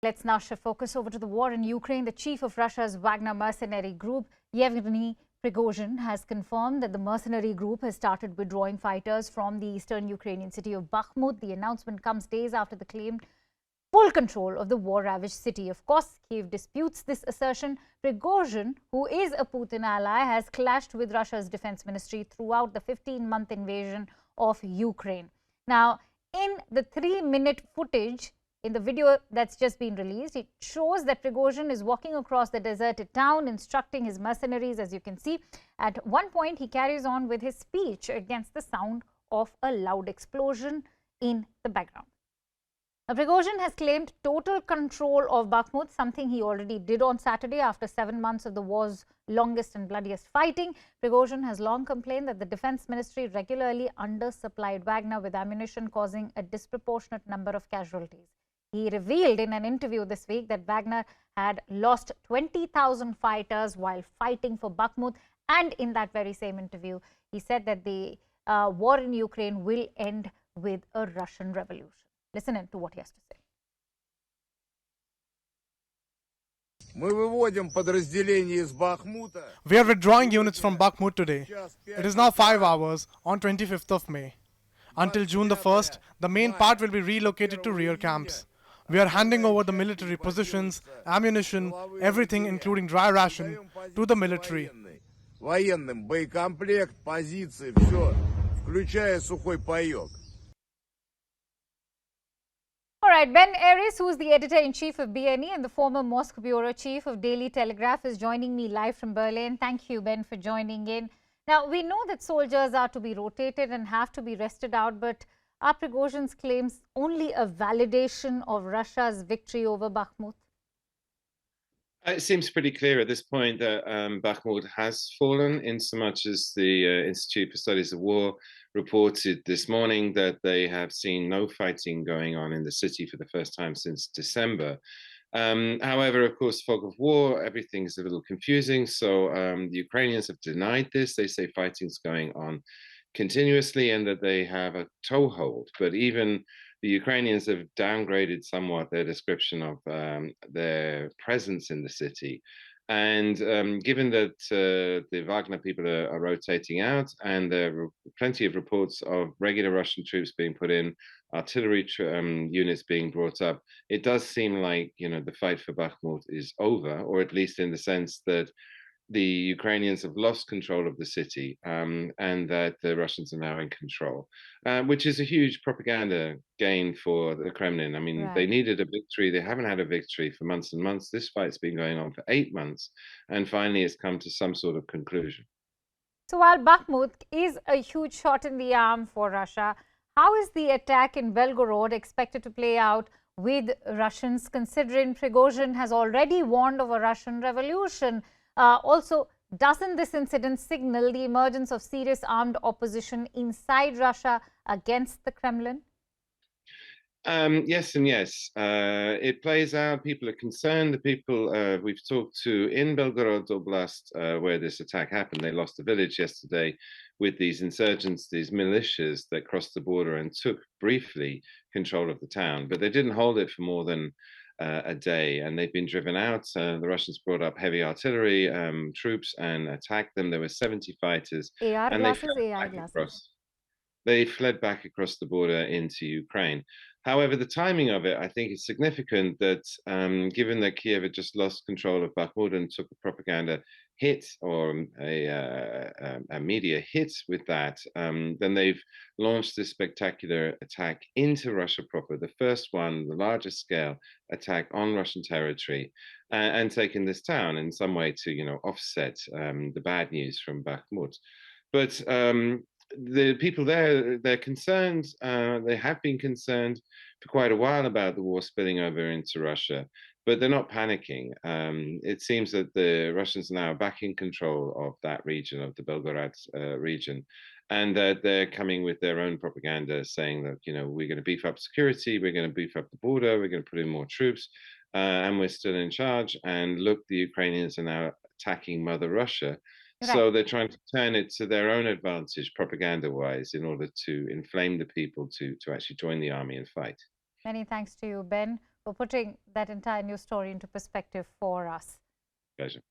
Let's now shift focus over to the war in Ukraine. The chief of Russia's Wagner mercenary group, Yevgeny Prigozhin, has confirmed that the mercenary group has started withdrawing fighters from the eastern Ukrainian city of Bakhmut. The announcement comes days after the claimed full control of the war-ravaged city. Of course, Kyiv disputes this assertion. Prigozhin, who is a Putin ally, has clashed with Russia's defense ministry throughout the 15-month invasion of Ukraine. Now, in the 3-minute footage, in the video that's just been released, it shows that Prigozhin is walking across the deserted town, instructing his mercenaries, as you can see. At one point, he carries on with his speech against the sound of a loud explosion in the background. Now, Prigozhin has claimed total control of Bakhmut, something he already did on Saturday after 7 months of the war's longest and bloodiest fighting. Prigozhin has long complained that the defense ministry regularly undersupplied Wagner with ammunition, causing a disproportionate number of casualties. He revealed in an interview this week that Wagner had lost 20,000 fighters while fighting for Bakhmut. And in that very same interview, he said that the war in Ukraine will end with a Russian revolution. Listen in to what he has to say. We are withdrawing units from Bakhmut today. It is now 5 hours on 25th of May. Until June the 1st, the main part will be relocated to rear camps. We are handing over the military positions, ammunition, everything including dry ration to the military. Военным боекомплект, позиции, все, включая сухой паёк. All right, Ben Aris, who is the editor-in-chief of BNE and the former Moscow bureau chief of Daily Telegraph, is joining me live from Berlin. Thank you, Ben, for joining in. Now, we know that soldiers are to be rotated and have to be rested out, but are Prigozhin's claims only a validation of Russia's victory over Bakhmut? It seems pretty clear at this point that Bakhmut has fallen, in so much as the Institute for Studies of War reported this morning that they have seen no fighting going on in the city for the first time since December. However, of course, fog of war, everything is a little confusing. So the Ukrainians have denied this. They say fighting's going on continuously and that they have a toehold. But even the Ukrainians have downgraded somewhat their description of their presence in the city. And given that the Wagner people are rotating out, and there are plenty of reports of regular Russian troops being put in, artillery units being brought up, it does seem like, you know, the fight for Bakhmut is over, or at least in the sense that the Ukrainians have lost control of the city, and that the Russians are now in control, which is a huge propaganda gain for the Kremlin. I mean, They needed a victory. They haven't had a victory for months and months. This fight's been going on for 8 months, and finally it's come to some sort of conclusion. So while Bakhmut is a huge shot in the arm for Russia, how is the attack in Belgorod expected to play out with Russians, considering Prigozhin has already warned of a Russian revolution? Also, doesn't this incident signal the emergence of serious armed opposition inside Russia against the Kremlin? Yes and yes. It plays out. People are concerned. The people we've talked to in Belgorod Oblast, where this attack happened, they lost a village yesterday with these insurgents, these militias that crossed the border and took briefly control of the town. But they didn't hold it for more than a day, and they've been driven out. The Russians brought up heavy artillery troops and attacked them. There were 70 fighters, and they fled back across the border into Ukraine. However, the timing of it, I think, is significant that given that Kiev had just lost control of Bakhmut and took a propaganda hit or a media hit with that, then they've launched this spectacular attack into Russia proper, the first one, the largest scale attack on Russian territory, and taken this town in some way to, you know, offset the bad news from Bakhmut. But the people there, they're concerned. They have been concerned for quite a while about the war spilling over into Russia, but they're not panicking. It seems that the Russians are now back in control of that region, of the Belgorod region, and that they're coming with their own propaganda saying that, you know, we're going to beef up security, we're going to beef up the border, we're going to put in more troops, and we're still in charge. And look, the Ukrainians are now attacking Mother Russia. Right. So they're trying to turn it to their own advantage, propaganda-wise, in order to inflame the people to actually join the army and fight. Many thanks to you, Ben. for putting that entire news story into perspective for us. Pleasure.